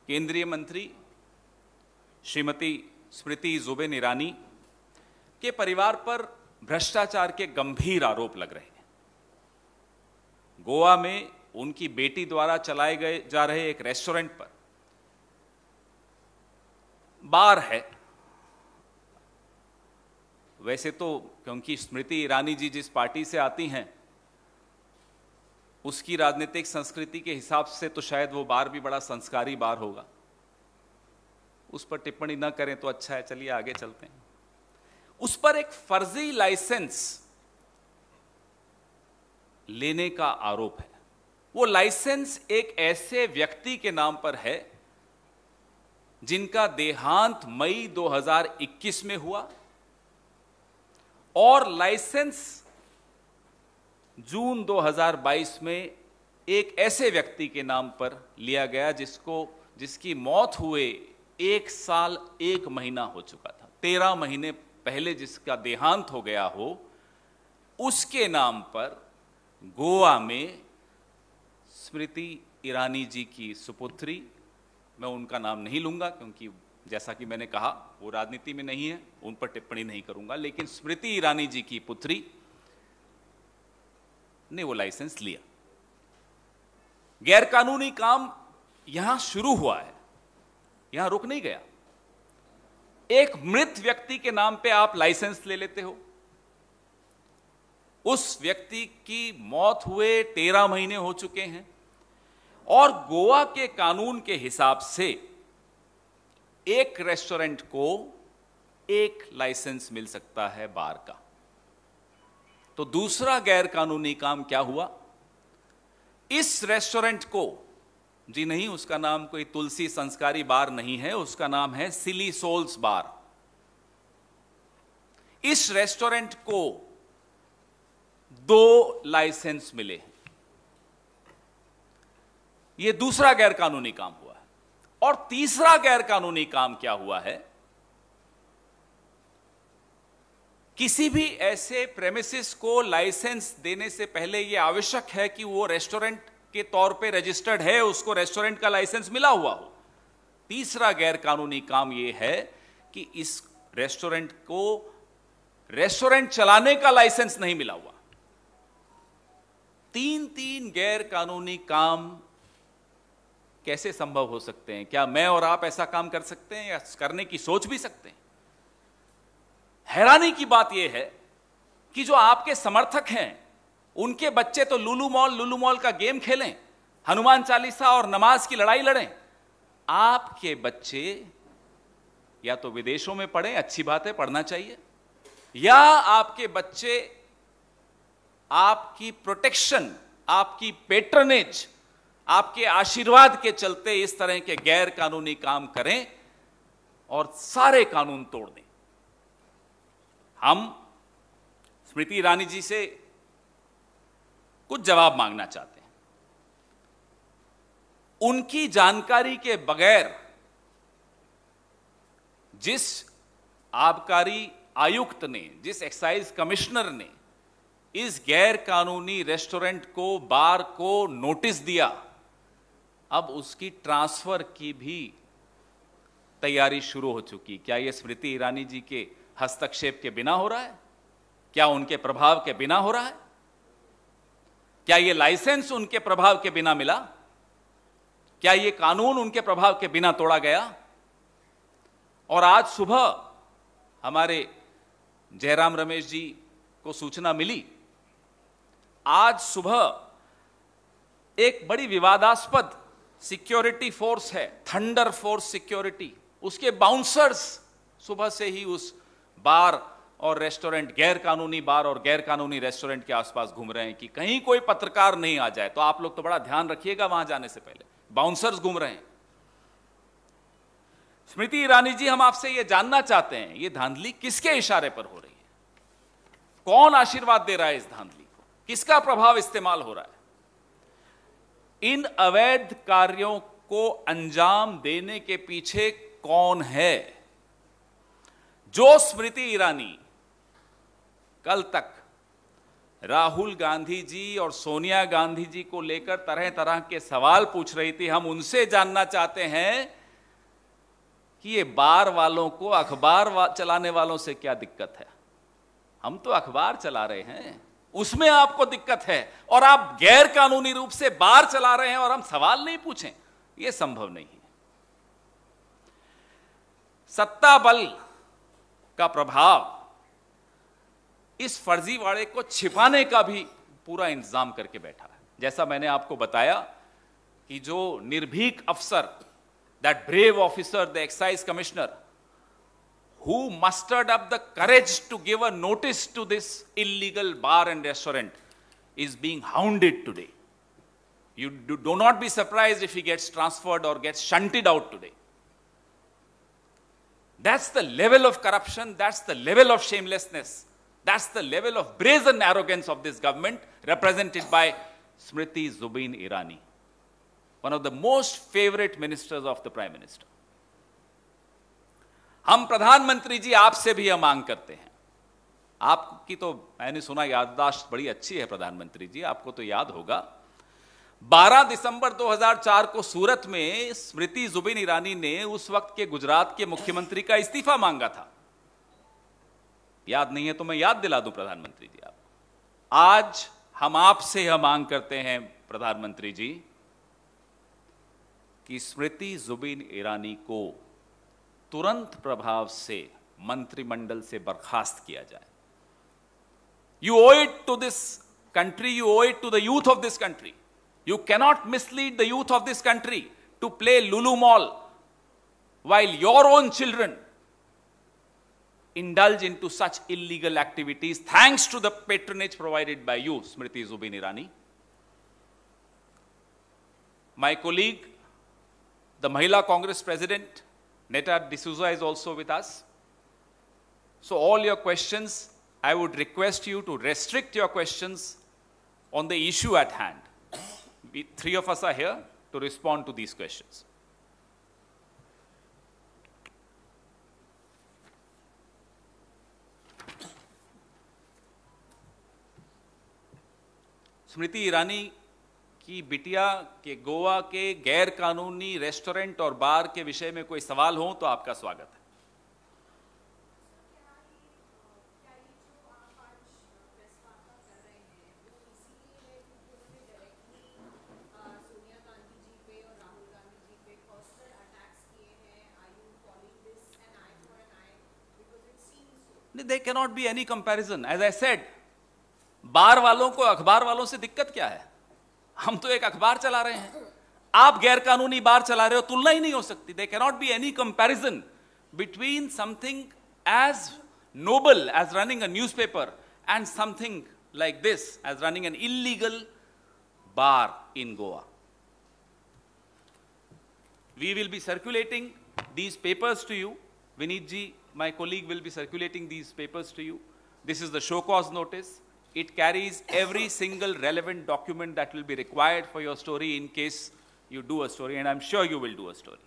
केंद्रीय मंत्री श्रीमती स्मृति जुबिन ईरानी के परिवार पर भ्रष्टाचार के गंभीर आरोप लग रहे हैं। गोवा में उनकी बेटी द्वारा चलाए गए जा रहे एक रेस्टोरेंट पर बार है। वैसे तो क्योंकि स्मृति ईरानी जी जिस पार्टी से आती हैं उसकी राजनीतिक संस्कृति के हिसाब से तो शायद वो बार भी बड़ा संस्कारी बार होगा, उस पर टिप्पणी न करें तो अच्छा है। चलिए आगे चलते हैं। उस पर एक फर्जी लाइसेंस लेने का आरोप है। वो लाइसेंस एक ऐसे व्यक्ति के नाम पर है जिनका देहांत मई 2021 में हुआ और लाइसेंस जून 2022 में एक ऐसे व्यक्ति के नाम पर लिया गया जिसकी मौत हुए 1 साल 1 महीना हो चुका था। 13 महीने पहले जिसका देहांत हो गया हो उसके नाम पर गोवा में स्मृति ईरानी जी की सुपुत्री, मैं उनका नाम नहीं लूंगा क्योंकि जैसा कि मैंने कहा वो राजनीति में नहीं है, उन पर टिप्पणी नहीं करूंगा, लेकिन स्मृति ईरानी जी की पुत्री ने वो लाइसेंस लिया। गैरकानूनी काम यहां शुरू हुआ है, यहां रुक नहीं गया। एक मृत व्यक्ति के नाम पे आप लाइसेंस ले लेते हो, उस व्यक्ति की मौत हुए 13 महीने हो चुके हैं और गोवा के कानून के हिसाब से एक रेस्टोरेंट को एक लाइसेंस मिल सकता है बार का। तो दूसरा गैरकानूनी काम क्या हुआ? इस रेस्टोरेंट को, जी नहीं, उसका नाम कोई तुलसी संस्कारी बार नहीं है, उसका नाम है सिली सोल्स बार। इस रेस्टोरेंट को 2 लाइसेंस मिले हैं। यह दूसरा गैरकानूनी काम हुआ है। और तीसरा गैरकानूनी काम क्या हुआ है? किसी भी ऐसे प्रेमिसेस को लाइसेंस देने से पहले यह आवश्यक है कि वो रेस्टोरेंट के तौर पे रजिस्टर्ड है, उसको रेस्टोरेंट का लाइसेंस मिला हुआ हो। तीसरा गैरकानूनी काम यह है कि इस रेस्टोरेंट को रेस्टोरेंट चलाने का लाइसेंस नहीं मिला हुआ। 3 गैरकानूनी काम कैसे संभव हो सकते हैं? क्या मैं और आप ऐसा काम कर सकते हैं या करने की सोच भी सकते हैं? हैरानी की बात यह है कि जो आपके समर्थक हैं उनके बच्चे तो लुलु मॉल का गेम खेलें, हनुमान चालीसा और नमाज की लड़ाई लड़ें। आपके बच्चे या तो विदेशों में पढ़ें, अच्छी बात है, पढ़ना चाहिए, या आपके बच्चे आपकी प्रोटेक्शन, आपकी पेट्रनेज, आपके आशीर्वाद के चलते इस तरह के गैर कानूनी काम करें और सारे कानून तोड़ दें। हम स्मृति ईरानी जी से कुछ जवाब मांगना चाहते हैं। उनकी जानकारी के बगैर जिस आबकारी आयुक्त ने, जिस एक्साइज कमिश्नर ने इस गैर कानूनी रेस्टोरेंट को, बार को नोटिस दिया, अब उसकी ट्रांसफर की भी तैयारी शुरू हो चुकी। क्या यह स्मृति ईरानी जी के हस्तक्षेप के बिना हो रहा है? क्या उनके प्रभाव के बिना हो रहा है? क्या यह लाइसेंस उनके प्रभाव के बिना मिला? क्या यह कानून उनके प्रभाव के बिना तोड़ा गया? और आज सुबह हमारे जयराम रमेश जी को सूचना मिली, आज सुबह एक बड़ी विवादास्पद सिक्योरिटी फोर्स है, थंडर फोर्स सिक्योरिटी, उसके बाउंसर्स सुबह से ही उस बार और रेस्टोरेंट, गैर कानूनी बार और गैर कानूनी रेस्टोरेंट के आसपास घूम रहे हैं कि कहीं कोई पत्रकार नहीं आ जाए। तो आप लोग तो बड़ा ध्यान रखिएगा वहां जाने से पहले, बाउंसर्स घूम रहे हैं। स्मृति ईरानी जी, हम आपसे यह जानना चाहते हैं, यह धांधली किसके इशारे पर हो रही है? कौन आशीर्वाद दे रहा है इस धांधली को? किसका प्रभाव इस्तेमाल हो रहा है? इन अवैध कार्यों को अंजाम देने के पीछे कौन है? जो स्मृति ईरानी कल तक राहुल गांधी जी और सोनिया गांधी जी को लेकर तरह तरह के सवाल पूछ रही थी, हम उनसे जानना चाहते हैं कि ये बार वालों को चलाने वालों से क्या दिक्कत है। हम तो अखबार चला रहे हैं, उसमें आपको दिक्कत है, और आप गैर कानूनी रूप से बार चला रहे हैं और हम सवाल नहीं पूछें, यह संभव नहीं है। सत्ता बल का प्रभाव इस फर्जीवाड़े को छिपाने का भी पूरा इंतजाम करके बैठा है। जैसा मैंने आपको बताया कि जो निर्भीक अफसर, that brave officer, the excise commissioner, who mustered up the courage to give a notice to this illegal bar and restaurant, is being hounded today. You do not be surprised if he gets transferred or gets shunted out today. That's the level of corruption, that's the level of shamelessness, that's the level of brazen arrogance of this government, represented by Smriti Zubin Irani, one of the most favorite ministers of the Prime Minister. हम प्रधानमंत्री जी आपसे भी यह मांग करते हैं। आपकी तो मैंने सुना याददाश्त बड़ी अच्छी है प्रधानमंत्री जी, आपको तो याद होगा 12 दिसंबर 2004 को सूरत में स्मृति जुबिन ईरानी ने उस वक्त के गुजरात के मुख्यमंत्री का इस्तीफा मांगा था। याद नहीं है तो मैं याद दिला दूं प्रधानमंत्री जी आप। आज हम आपसे यह मांग करते हैं प्रधानमंत्री जी कि स्मृति जुबिन ईरानी को तुरंत प्रभाव से मंत्रिमंडल से बर्खास्त किया जाए। You owe it to this country, you owe it to the youth of this country. You cannot mislead the youth of this country to play Lulu Mall while your own children indulge into such illegal activities thanks to the patronage provided by you, Smriti Zubin Irani. My colleague, the Mahila Congress President, Netta D'Souza, is also with us. So all your questions, I would request you to restrict your questions on the issue at hand. We, three of us are here to respond to these questions. Smriti Irani की बिटिया के गोवा के गैर कानूनी restaurant और बार के विषय में कोई सवाल हो तो आपका स्वागत है। There cannot be any comparison. As I said, बार वालों को अखबार वालों से दिक्कत क्या है? हम तो एक अखबार चला रहे हैं, आप गैर कानूनी बार चला रहे हो, तुलना ही नहीं हो सकती। There cannot be any comparison between something as noble as running a newspaper and something like this as running an illegal bar in Goa. We will be circulating these papers to you. Vineet ji, my colleague, will be circulating these papers to you. This is the show cause notice. It carries every single relevant document that will be required for your story in case you do a story, and I'm sure you will do a story.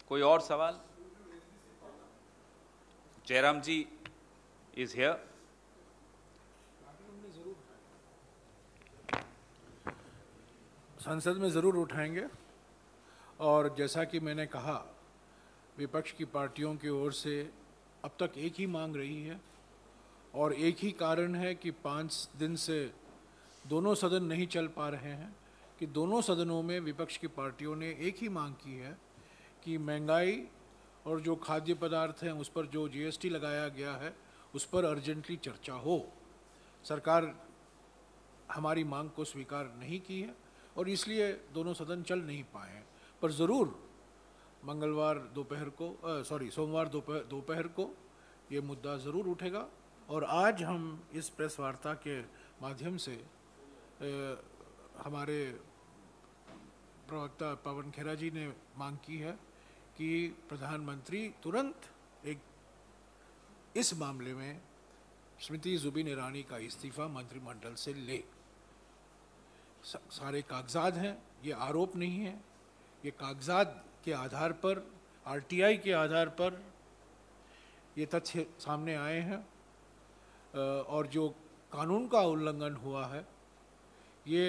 कोई और सवाल? जयराम जी is here. संसद में ज़रूर उठाएंगे, और जैसा कि मैंने कहा, विपक्ष की पार्टियों की ओर से अब तक एक ही मांग रही है, और एक ही कारण है कि 5 दिन से दोनों सदन नहीं चल पा रहे हैं कि दोनों सदनों में विपक्ष की पार्टियों ने एक ही मांग की है कि महंगाई और जो खाद्य पदार्थ हैं उस पर जो जीएसटी लगाया गया है उस पर अर्जेंटली चर्चा हो। सरकार हमारी मांग को स्वीकार नहीं की है और इसलिए दोनों सदन चल नहीं पाए हैं, पर ज़रूर मंगलवार दोपहर को सोमवार दोपहर को ये मुद्दा ज़रूर उठेगा। और आज हम इस प्रेस वार्ता के माध्यम से हमारे प्रवक्ता पवन खेरा जी ने मांग की है कि प्रधानमंत्री तुरंत इस मामले में स्मृति जुबिन ईरानी का इस्तीफा मंत्रिमंडल से ले। सारे कागजात हैं, ये आरोप नहीं है, ये कागजात के आधार पर, आरटीआई के आधार पर ये तथ्य सामने आए हैं, और जो कानून का उल्लंघन हुआ है ये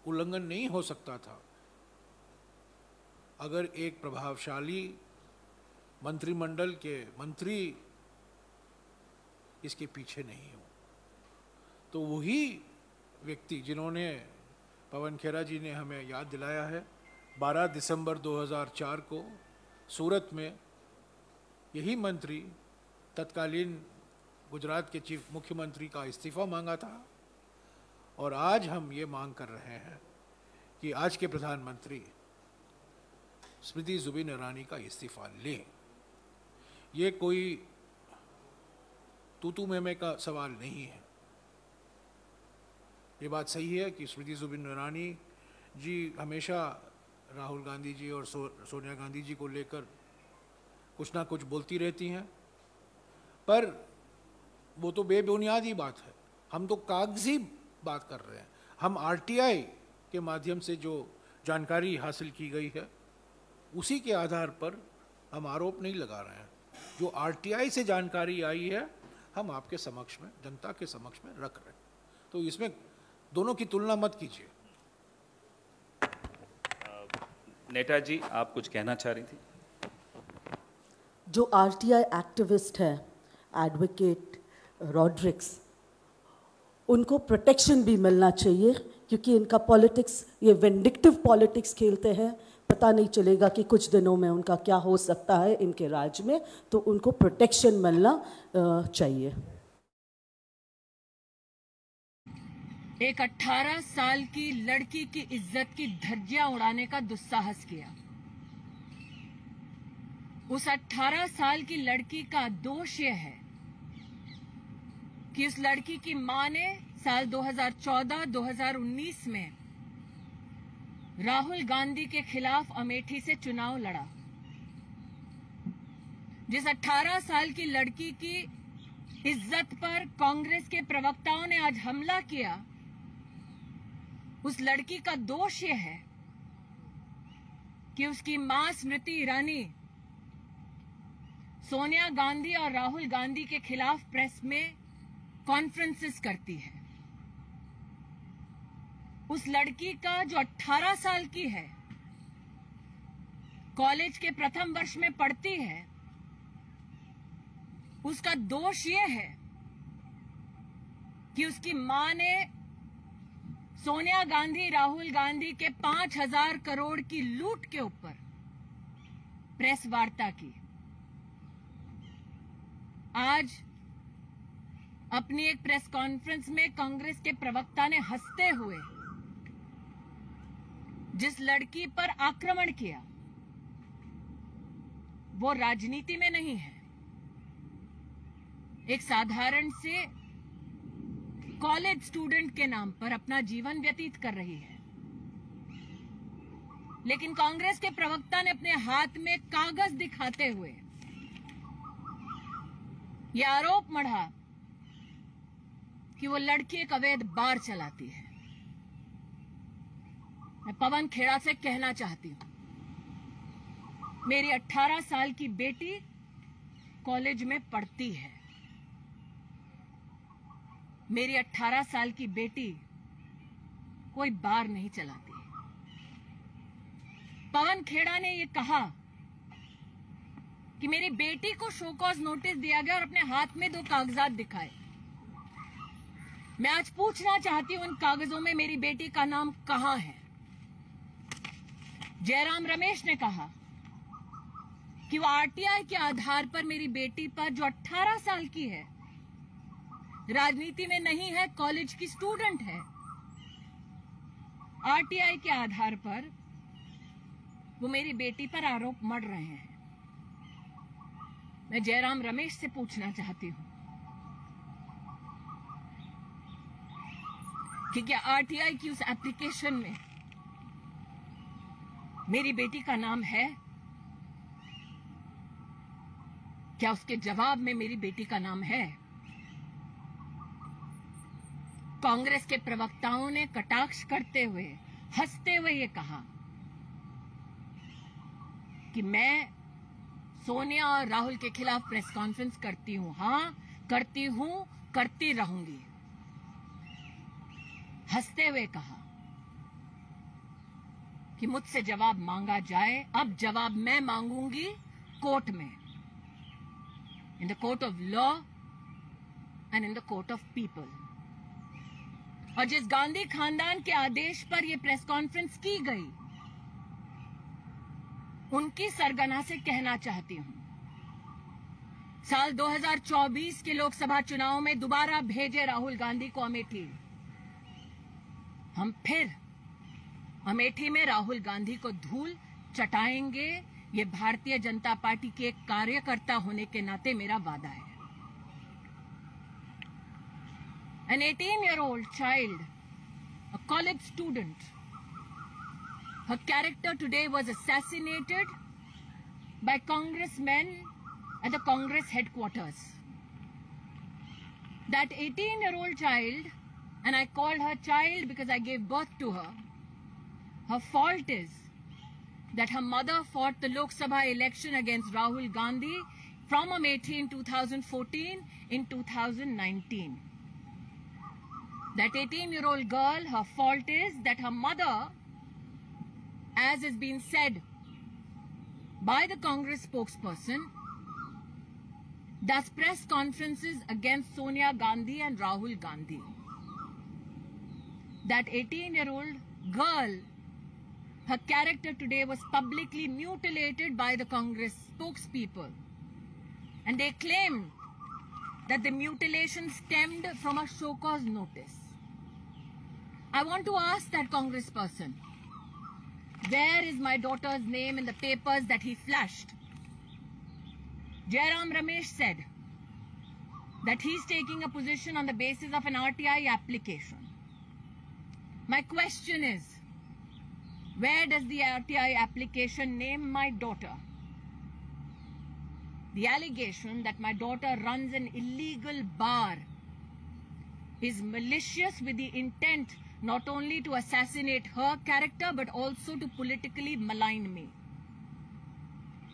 उल्लंघन नहीं हो सकता था अगर एक प्रभावशाली मंत्रिमंडल के मंत्री इसके पीछे नहीं हो। तो वही व्यक्ति जिन्होंने, पवन खेड़ा जी ने हमें याद दिलाया है, 12 दिसंबर 2004 को सूरत में यही मंत्री तत्कालीन गुजरात के चीफ मुख्यमंत्री का इस्तीफा मांगा था। और आज हम ये मांग कर रहे हैं कि आज के प्रधानमंत्री स्मृति जुबिन ईरानी का इस्तीफा लें। ये कोई तूतू मैमे का सवाल नहीं है। ये बात सही है कि स्मृति जुबिन ईरानी जी हमेशा राहुल गांधी जी और सोनिया गांधी जी को लेकर कुछ ना कुछ बोलती रहती हैं, पर वो तो बेबुनियाद ही बात है। हम तो कागजी बात कर रहे हैं। हम आरटीआई के माध्यम से जो जानकारी हासिल की गई है उसी के आधार पर हम आरोप नहीं लगा रहे हैं। जो आरटीआई से जानकारी आई है हम आपके समक्ष में, जनता के समक्ष में रख रहे हैं। तो इसमें दोनों की तुलना मत कीजिए। नेता जी, आप कुछ कहना चाह रही थी? जो आरटीआई एक्टिविस्ट है एडवोकेट रॉड्रिक्स, उनको प्रोटेक्शन भी मिलना चाहिए, क्योंकि इनका पॉलिटिक्स, ये विंडिक्टिव पॉलिटिक्स खेलते हैं। पता नहीं चलेगा कि कुछ दिनों में उनका क्या हो सकता है इनके राज्य में, तो उनको प्रोटेक्शन मिलना चाहिए। एक 18 साल की लड़की की इज्जत की धज्जियां उड़ाने का दुस्साहस किया। उस 18 साल की लड़की का दोष यह है कि उस लड़की की मां ने साल 2014-2019 में राहुल गांधी के खिलाफ अमेठी से चुनाव लड़ा। जिस 18 साल की लड़की की इज्जत पर कांग्रेस के प्रवक्ताओं ने आज हमला किया, उस लड़की का दोष यह है कि उसकी मां स्मृति ईरानी सोनिया गांधी और राहुल गांधी के खिलाफ प्रेस में कॉन्फ्रेंसेस करती है। उस लड़की का जो 18 साल की है, कॉलेज के प्रथम वर्ष में पढ़ती है, उसका दोष यह है कि उसकी मां ने सोनिया गांधी राहुल गांधी के 5,000 करोड़ की लूट के ऊपर प्रेस वार्ता की। आज अपनी एक प्रेस कॉन्फ्रेंस में कांग्रेस के प्रवक्ता ने हंसते हुए जिस लड़की पर आक्रमण किया, वो राजनीति में नहीं है, एक साधारण से कॉलेज स्टूडेंट के नाम पर अपना जीवन व्यतीत कर रही है। लेकिन कांग्रेस के प्रवक्ता ने अपने हाथ में कागज दिखाते हुए यह आरोप मढ़ा कि वो लड़की एक अवैध बार चलाती है। मैं पवन खेड़ा से कहना चाहती हूं, मेरी 18 साल की बेटी कॉलेज में पढ़ती है। मेरी 18 साल की बेटी कोई बार नहीं चलाती। पवन खेड़ा ने यह कहा कि मेरी बेटी को शो कॉज नोटिस दिया गया और अपने हाथ में 2 कागजात दिखाए। मैं आज पूछना चाहती हूं, उन कागजों में मेरी बेटी का नाम कहां है? जयराम रमेश ने कहा कि वो आरटीआई के आधार पर मेरी बेटी पर, जो 18 साल की है, राजनीति में नहीं है, कॉलेज की स्टूडेंट है, आरटीआई के आधार पर वो मेरी बेटी पर आरोप मढ़ रहे हैं। मैं जयराम रमेश से पूछना चाहती हूं कि क्या आरटीआई की उस एप्लीकेशन में मेरी बेटी का नाम है? क्या उसके जवाब में मेरी बेटी का नाम है? कांग्रेस के प्रवक्ताओं ने कटाक्ष करते हुए, हंसते हुए ये कहा कि मैं सोनिया और राहुल के खिलाफ प्रेस कॉन्फ्रेंस करती हूं। हां, करती हूं, करती रहूंगी। हंसते हुए कहा। कि मुझसे जवाब मांगा जाए, अब जवाब मैं मांगूंगी कोर्ट में, in the court of law and in the court of people. और जिस गांधी खानदान के आदेश पर यह प्रेस कॉन्फ्रेंस की गई, उनकी सरगना से कहना चाहती हूं, साल 2024 के लोकसभा चुनाव में दोबारा भेजे राहुल गांधी को अमेठी। हम फिर अमेठी में राहुल गांधी को धूल चटाएंगे। ये भारतीय जनता पार्टी के एक कार्यकर्ता होने के नाते मेरा वादा है। An 18-year-old child, a college student, her character today was assassinated by congressmen at the Congress headquarters. That 18-year-old child, and I called her child because I gave birth to her, her fault is that her mother fought the Lok Sabha election against Rahul Gandhi from Amethi in 2014 in 2019. That 18-year-old girl, her fault is that her mother, as has been said by the Congress spokesperson, does press conferences against Sonia Gandhi and Rahul Gandhi. That 18-year-old girl, her character today was publicly mutilated by the Congress spokespeople. And they claimed that the mutilation stemmed from a show cause notice. I want to ask that congressperson, where is my daughter's name in the papers that he flashed? Jairam Ramesh said that he's taking a position on the basis of an RTI application. My question is, where does the RTI application name my daughter? The allegation that my daughter runs an illegal bar is malicious with the intent not only to assassinate her character but also to politically malign me.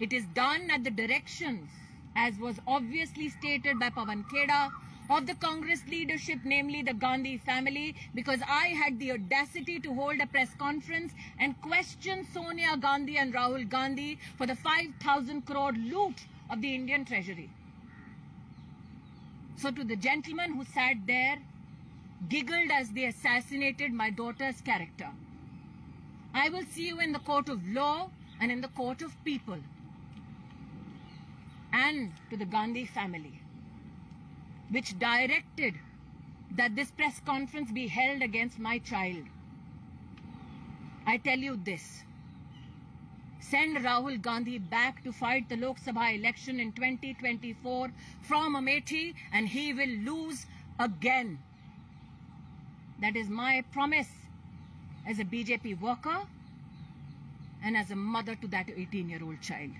It is done at the directions, as was obviously stated by Pawan Kheda, of the Congress leadership, namely the Gandhi family, because I had the audacity to hold a press conference and question Sonia Gandhi and Rahul Gandhi for the 5,000 crore loot of the Indian treasury. So to the gentleman who sat there, giggled as they assassinated my daughter's character, I will see you in the court of law and in the court of people. And to the Gandhi family, which directed that this press conference be held against my child, I tell you this: send Rahul Gandhi back to fight the Lok Sabha election in 2024 from Amethi and he will lose again. That is my promise as a BJP worker and as a mother to that 18-year-old child.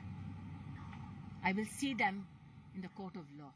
I will see them in the court of law.